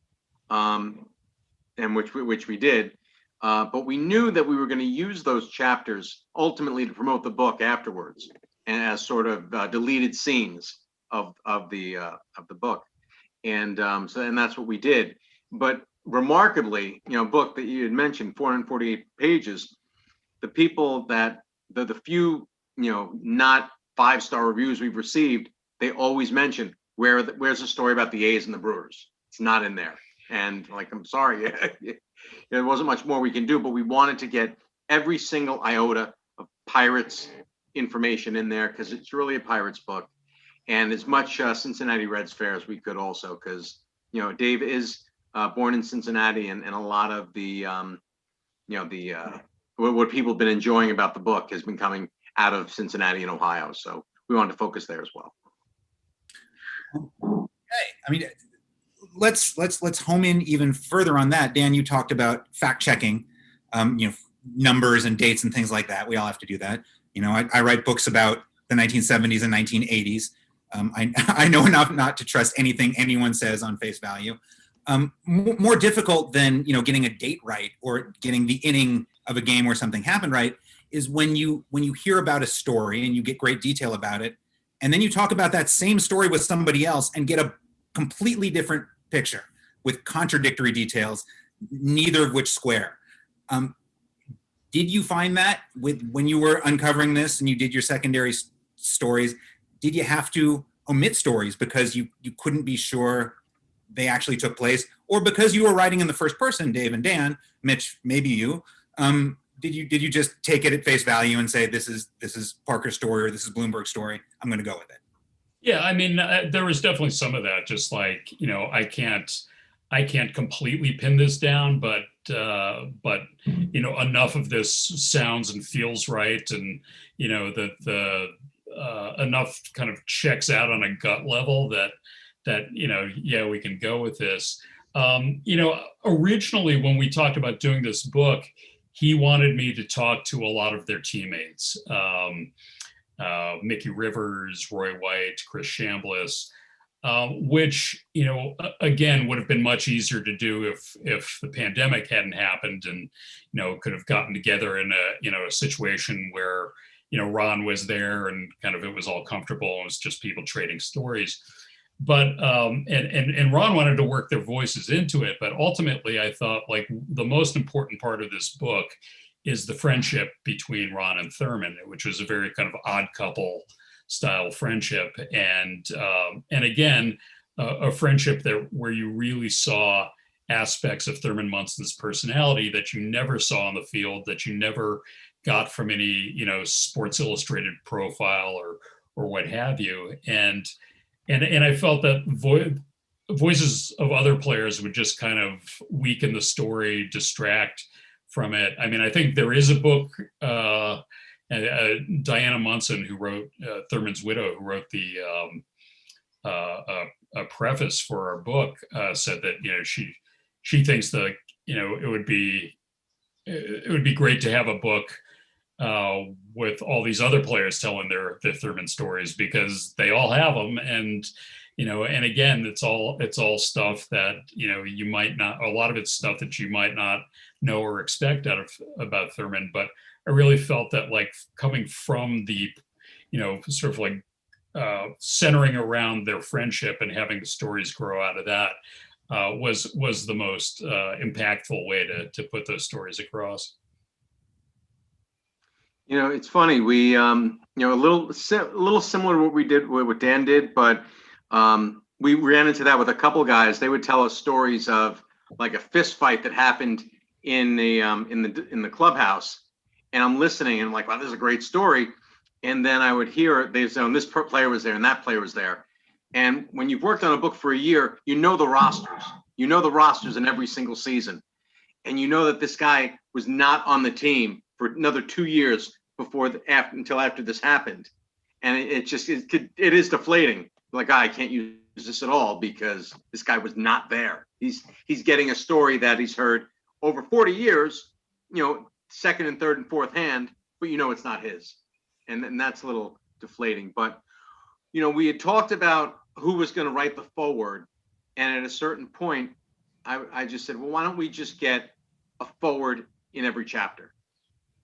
And which we did, but we knew that we were going to use those chapters ultimately to promote the book afterwards, and as sort of deleted scenes of the book, and that's what we did. But remarkably, book that you had mentioned, 448 pages. The people that the few not 5-star reviews we've received, they always mention where's the story about the A's and the Brewers. It's not in there. And I'm sorry, there wasn't much more we can do, but we wanted to get every single iota of Pirates information in there because it's really a Pirates book, and as much Cincinnati Reds fare as we could also, because Dave is born in Cincinnati, and a lot of the what people have been enjoying about the book has been coming out of Cincinnati and Ohio. So we wanted to focus there as well. Okay, I mean, let's home in even further on that. Dan, you talked about fact checking, numbers and dates and things like that. We all have to do that. I write books about the 1970s and 1980s. I know enough not to trust anything anyone says on face value. More difficult than getting a date right or getting the inning of a game where something happened right is when you hear about a story and you get great detail about it, and then you talk about that same story with somebody else and get a completely different picture with contradictory details, neither of which square. Did you find that when you were uncovering this and you did your secondary stories, did you have to omit stories because you couldn't be sure they actually took place, or because you were writing in the first person, Dave and Dan, Mitch, maybe you, did you just take it at face value and say, this is Parker's story or this is Bloomberg's story, I'm going to go with it? Yeah, I mean, there was definitely some of that. Just like, I can't completely pin this down, but enough of this sounds and feels right, and the enough kind of checks out on a gut level that we can go with this. Originally when we talked about doing this book, he wanted me to talk to a lot of their teammates. Mickey Rivers, Roy White, Chris Chambliss, which, again, would have been much easier to do if the pandemic hadn't happened, and, could have gotten together in a situation where, Ron was there and kind of it was all comfortable and it was just people trading stories. But and Ron wanted to work their voices into it, but ultimately I thought like the most important part of this book is the friendship between Ron and Thurman, which was a very kind of odd couple style friendship, and again a friendship where you really saw aspects of Thurman Munson's personality that you never saw on the field, that you never got from any Sports Illustrated profile or what have you, and I felt that voices of other players would just kind of weaken the story, distract from it. I mean, I think there is a book, Diana Munson, who wrote Thurman's widow, who wrote the a preface for our book, said that she thinks that it would be great to have a book with all these other players telling their Thurman stories, because they all have them, and and again, it's all stuff that you might not, a lot of it's stuff that you might not know or expect about Thurman. But I really felt that, like, coming from the sort of like centering around their friendship and having the stories grow out of that was the most impactful way to put those stories across. It's funny. We, a little similar to what we did, what Dan did, but we ran into that with a couple guys. They would tell us stories of like a fist fight that happened in the clubhouse, and I'm listening and I'm like, wow, this is a great story. And then I would hear they say, this player was there and that player was there. And when you've worked on a book for a year, the rosters in every single season, and that this guy was not on the team for another 2 years until after this happened. And it is deflating. Like, I can't use this at all because this guy was not there. He's getting a story that he's heard over 40 years, second and third and fourth hand, but it's not his. And that's a little deflating. But, we had talked about who was going to write the foreword. And at a certain point, I just said, well, why don't we just get a foreword in every chapter?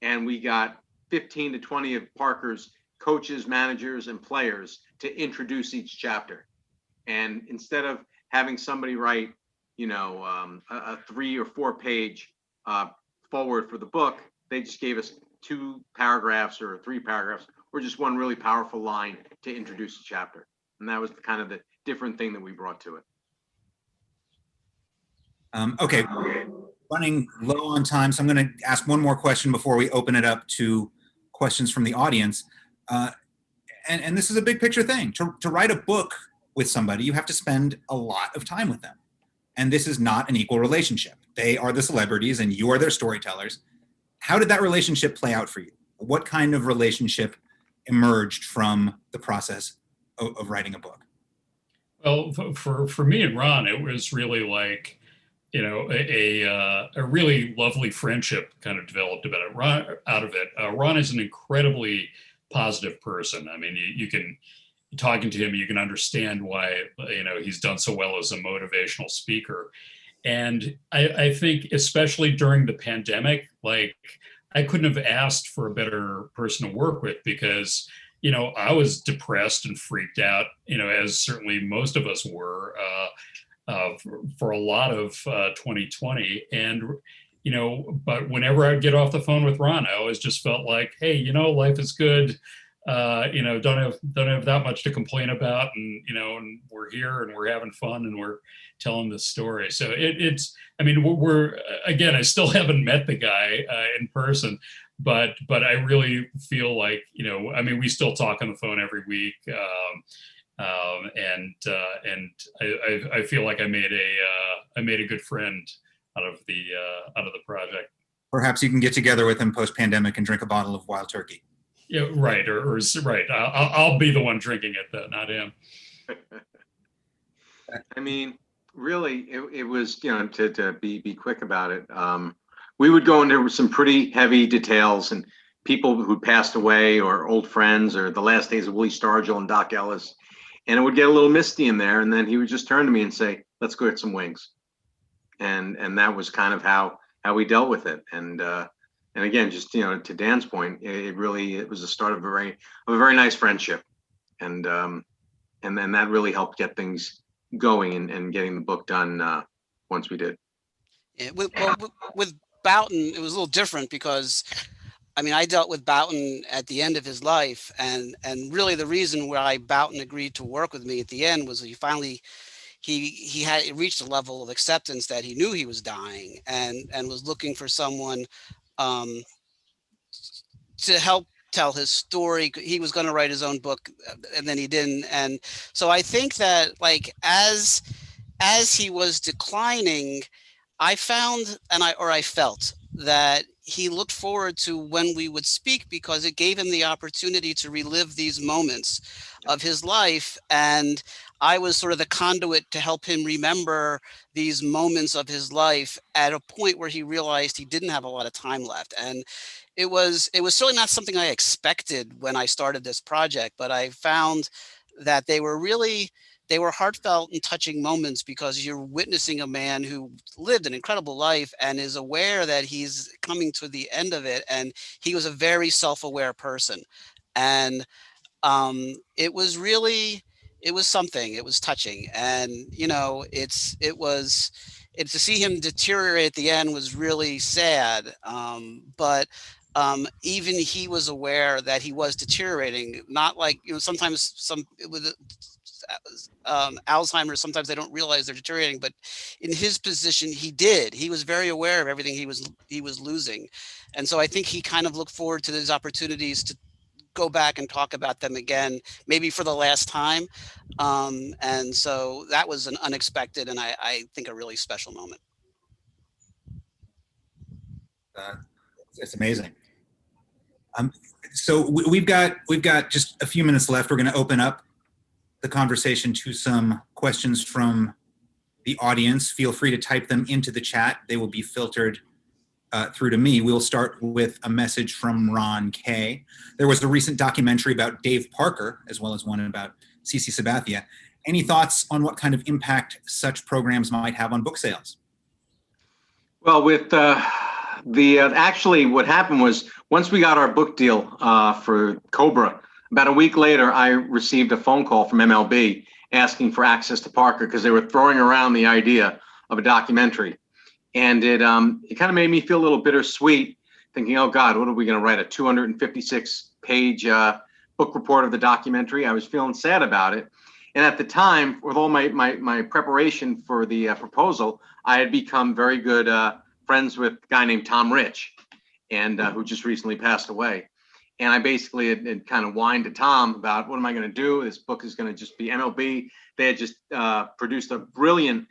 And we got 15 to 20 of Parker's coaches, managers, and players to introduce each chapter. And instead of having somebody write, a 3 or 4 page foreword for the book, they just gave us 2 paragraphs or 3 paragraphs, or just one really powerful line to introduce a chapter. And that was kind of the different thing that we brought to it. Okay, running low on time, so I'm going to ask one more question before we open it up to questions from the audience. And this is a big picture thing. To write a book with somebody, you have to spend a lot of time with them. And this is not an equal relationship. They are the celebrities and you are their storytellers. How did that relationship play out for you? What kind of relationship emerged from the process of writing a book? Well, for me and Ron, it was really like, a really lovely friendship kind of developed out of it. Ron is an incredibly positive person. I mean, you can, talking to him, you can understand why, he's done so well as a motivational speaker. And I think especially during the pandemic, like, I couldn't have asked for a better person to work with, because I was depressed and freaked out, as certainly most of us were, for a lot of 2020. And, but whenever I'd get off the phone with Ron, I always just felt like, hey, life is good. Don't have that much to complain about. And, and we're here and we're having fun and we're telling this story. So we're again, I still haven't met the guy in person, but I really feel like, we still talk on the phone every week. And I feel like I made a good friend out of the project. Perhaps you can get together with him post-pandemic and drink a bottle of Wild Turkey. Yeah, right. Or right. I'll be the one drinking it, though, not him. I mean, really, it was, to be quick about it. We would go into some pretty heavy details, and people who passed away or old friends or the last days of Willie Stargell and Doc Ellis. And it would get a little misty in there. And then he would just turn to me and say, let's go get some wings. And that was kind of how we dealt with it. And again, just, to Dan's point, it was the start of a very nice friendship. And then that really helped get things going and getting the book done once we did. Yeah, with Boughton, it was a little different because, I mean, I dealt with Boughton at the end of his life, and really the reason why Boughton agreed to work with me at the end was he finally he had reached a level of acceptance that he knew he was dying and was looking for someone to help tell his story. He was going to write his own book, and then he didn't. And so I think that, like, as he was declining, I found I felt that he looked forward to when we would speak, because it gave him the opportunity to relive these moments of his life. And I was sort of the conduit to help him remember these moments of his life at a point where he realized he didn't have a lot of time left. And it was certainly not something I expected when I started this project, but I found that they were heartfelt and touching moments, because you're witnessing a man who lived an incredible life and is aware that he's coming to the end of it. And he was a very self-aware person. And it was something. It was touching. And, to see him deteriorate at the end was really sad. But even he was aware that he was deteriorating, not like, sometimes with Alzheimer's, sometimes they don't realize they're deteriorating, but in his position, he was very aware of everything he was losing. And so I think he kind of looked forward to these opportunities to go back and talk about them again, maybe for the last time. And so that was an unexpected, and I think a really special moment. It's amazing. So we've got just a few minutes left. We're going to open up the conversation to some questions from the audience. Feel free to type them into the chat. They will be filtered through to me. We'll start with a message from Ron K. There was a recent documentary about Dave Parker, as well as one about CC Sabathia. Any thoughts on what kind of impact such programs might have on book sales? Well, with actually what happened was, once we got our book deal for Cobra, about a week later, I received a phone call from MLB asking for access to Parker, because they were throwing around the idea of a documentary. And it kind of made me feel a little bittersweet, thinking, oh God, what are we going to write, a 256-page book report of the documentary? I was feeling sad about it. And at the time, with all my preparation for the proposal, I had become very good friends with a guy named Tom Rich, and who just recently passed away. And I basically had kind of whined to Tom about, what am I going to do? This book is going to just be MLB. They had just produced a brilliant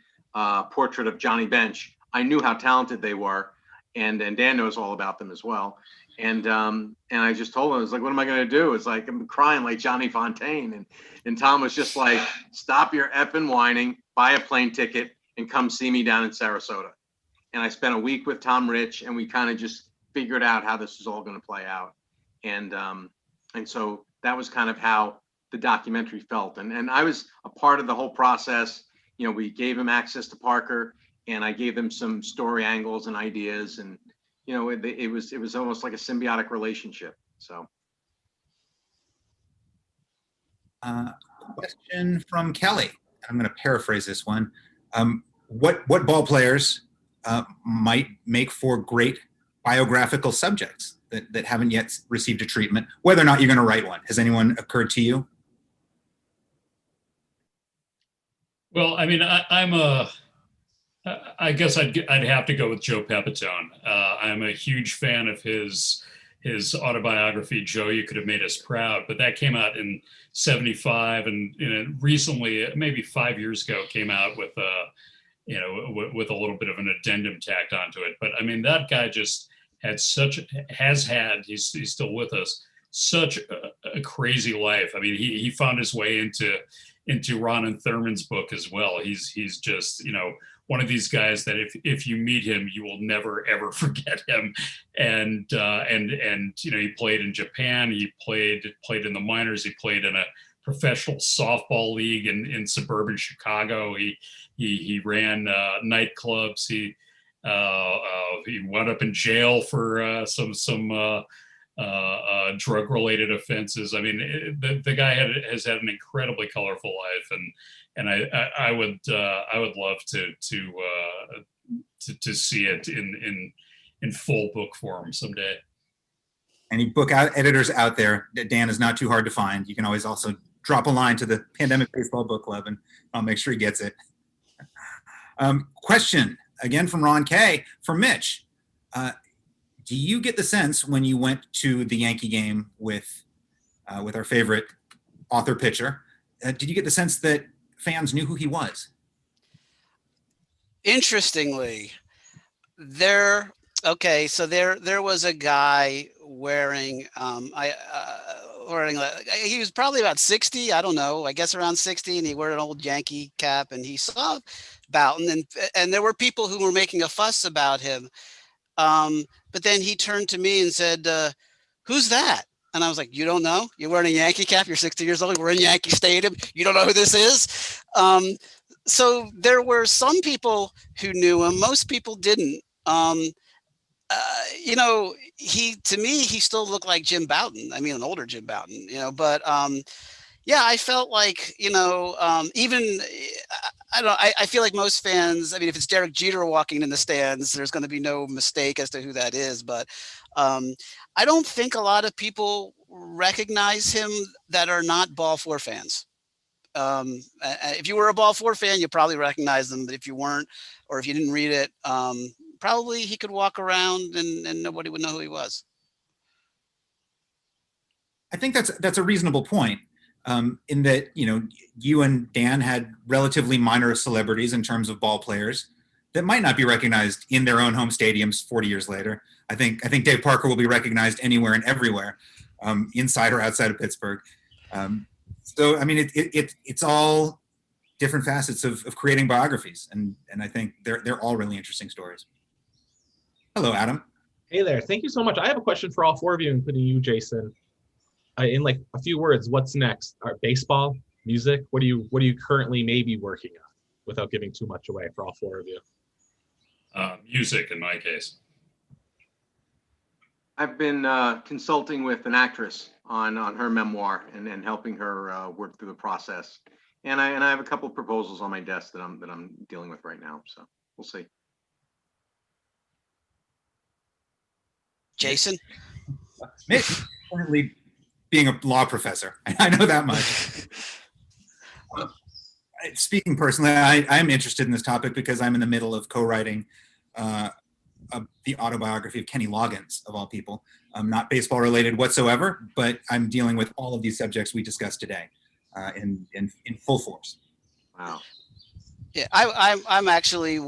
portrait of Johnny Bench. I knew how talented they were, and Dan knows all about them as well. And I just told him, I was like, what am I going to do? It's like, I'm crying like Johnny Fontaine. And Tom was just like, stop your effing whining, buy a plane ticket, and come see me down in Sarasota. And I spent a week with Tom Rich, and we kind of just figured out how this is all going to play out. And so that was kind of how the documentary felt. And I was a part of the whole process. We gave him access to Parker, and I gave them some story angles and ideas, and it was almost like a symbiotic relationship. So, question from Kelly. I'm going to paraphrase this one. What ball players might make for great biographical subjects that haven't yet received a treatment? Whether or not you're going to write one, has anyone occurred to you? Well, I mean, I guess I'd have to go with Joe Pepitone. I'm a huge fan of his autobiography, Joe, You Could Have Made Us Proud, but that came out in '75, and recently, maybe 5 years ago, came out with with a little bit of an addendum tacked onto it. But I mean, that guy just he's still with us, such a crazy life. I mean, he found his way into Ron and Thurman's book as well. He's just, one of these guys that if you meet him, you will never ever forget him. And he played in Japan. He played in the minors. He played in a professional softball league in suburban Chicago. He ran nightclubs. He wound up in jail for some drug-related offenses. I mean, the guy has had an incredibly colorful life, and I would love to see it in full book form someday. Any book editors out there, Dan is not too hard to find. You can always also drop a line to the Pandemic Baseball Book Club, and I'll make sure he gets it. Question again from Ron K. For Mitch. Do you get the sense when you went to the Yankee game with our favorite author pitcher, did you get the sense that fans knew who he was? Interestingly, there was a guy wearing he was probably about 60, I don't know, I guess around 60, and he wore an old Yankee cap, and he saw Boughton, and there were people who were making a fuss about him. But then he turned to me and said, who's that? And I was like, you don't know? You're wearing a Yankee cap. You're 60 years old. We're in Yankee Stadium. You don't know who this is? So there were some people who knew him. Most people didn't. To me, he still looked like Jim Boughton. I mean, an older Jim Boughton, but yeah, I felt like, I feel like most fans, I mean, if it's Derek Jeter walking in the stands, there's going to be no mistake as to who that is. But I don't think a lot of people recognize him that are not Ball 4 fans. If you were a Ball 4 fan, you probably recognize them. But if you weren't, or if you didn't read it, probably he could walk around and nobody would know who he was. I think that's a reasonable point. In that, you and Dan had relatively minor celebrities in terms of ball players that might not be recognized in their own home stadiums 40 years later. I think Dave Parker will be recognized anywhere and everywhere, inside or outside of Pittsburgh. So, I mean, it's all different facets of creating biographies, and I think they're all really interesting stories. Hello, Adam. Hey there. Thank you so much. I have a question for all four of you, including you, Jason. In like a few words, what's next? Baseball, music? What are you currently maybe working on, without giving too much away for all four of you? Music, in my case. I've been consulting with an actress on her memoir and helping her work through the process. And I have a couple of proposals on my desk that I'm dealing with right now. So we'll see. Jason? Mitch, currently being a law professor. I know that much. Speaking personally, I'm interested in this topic because I'm in the middle of co-writing the autobiography of Kenny Loggins, of all people. Not baseball related whatsoever, but I'm dealing with all of these subjects we discussed today in full force. Wow. Yeah, I'm actually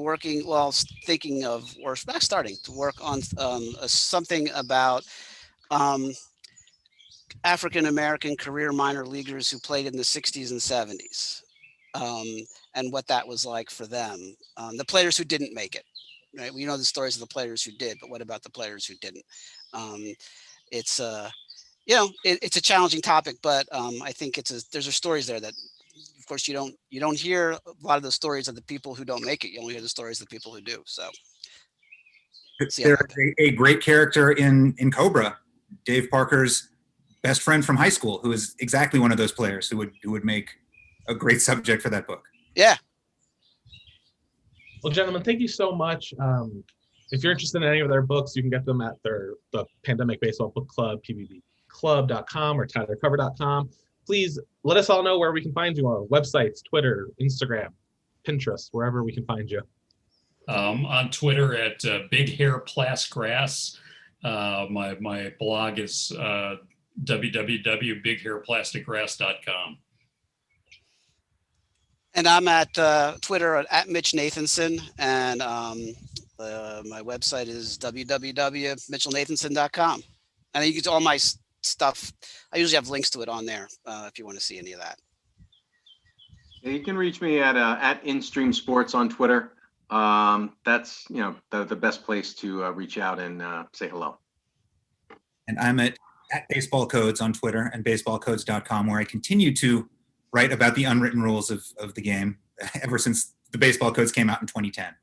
starting to work on something about African-American career minor leaguers who played in the 60s and 70s, and what that was like for them. The players who didn't make it, right? We know the stories of the players who did, but what about the players who didn't? It's a challenging topic, but I think there's stories there that, of course, you don't hear a lot of the stories of the people who don't make it. You only hear the stories of the people who do. So there's a great character in Cobra, Dave Parker's best friend from high school, who is exactly one of those players who would make a great subject for that book. Yeah. Well, gentlemen, thank you so much. If you're interested in any of their books, you can get them at the Pandemic Baseball Book Club, pbbclub.com or tylercover.com. Please let us all know where we can find you on websites, Twitter, Instagram, Pinterest, wherever we can find you. On Twitter at Big Hair Plasgrass. My blog is www.bighairplasticgrass.com. And I'm at Twitter at Mitch Nathanson, and my website is www.mitchellnathanson.com. And you can do all my stuff. I usually have links to it on there if you want to see any of that. Yeah, you can reach me at InStream Sports on Twitter. that's, the best place to reach out and say hello. And I'm at Baseball Codes on Twitter and baseballcodes.com, where I continue to write about the unwritten rules of the game ever since the Baseball Codes came out in 2010.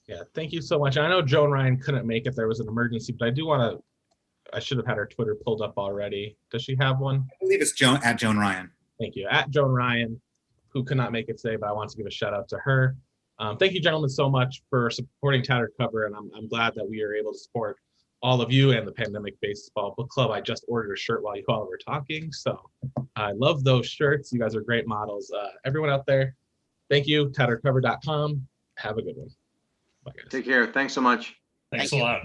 Yeah, thank you so much. I know Joan Ryan couldn't make it. There was an emergency, but I should have had her Twitter pulled up already. Does she have one? I believe it's at Joan Ryan. Thank you. At Joan Ryan, who could not make it today, but I want to give a shout out to her. Thank you, gentlemen, so much for supporting Tattered Cover, and I'm glad that we are able to support all of you and the Pandemic Baseball Book Club. I just ordered a shirt while you all were talking, so I love those shirts. You guys are great models. Everyone out there, thank you. TatteredCover.com. Have a good one. Bye, guys. Take care. Thanks so much. Thanks Thank a you. lot.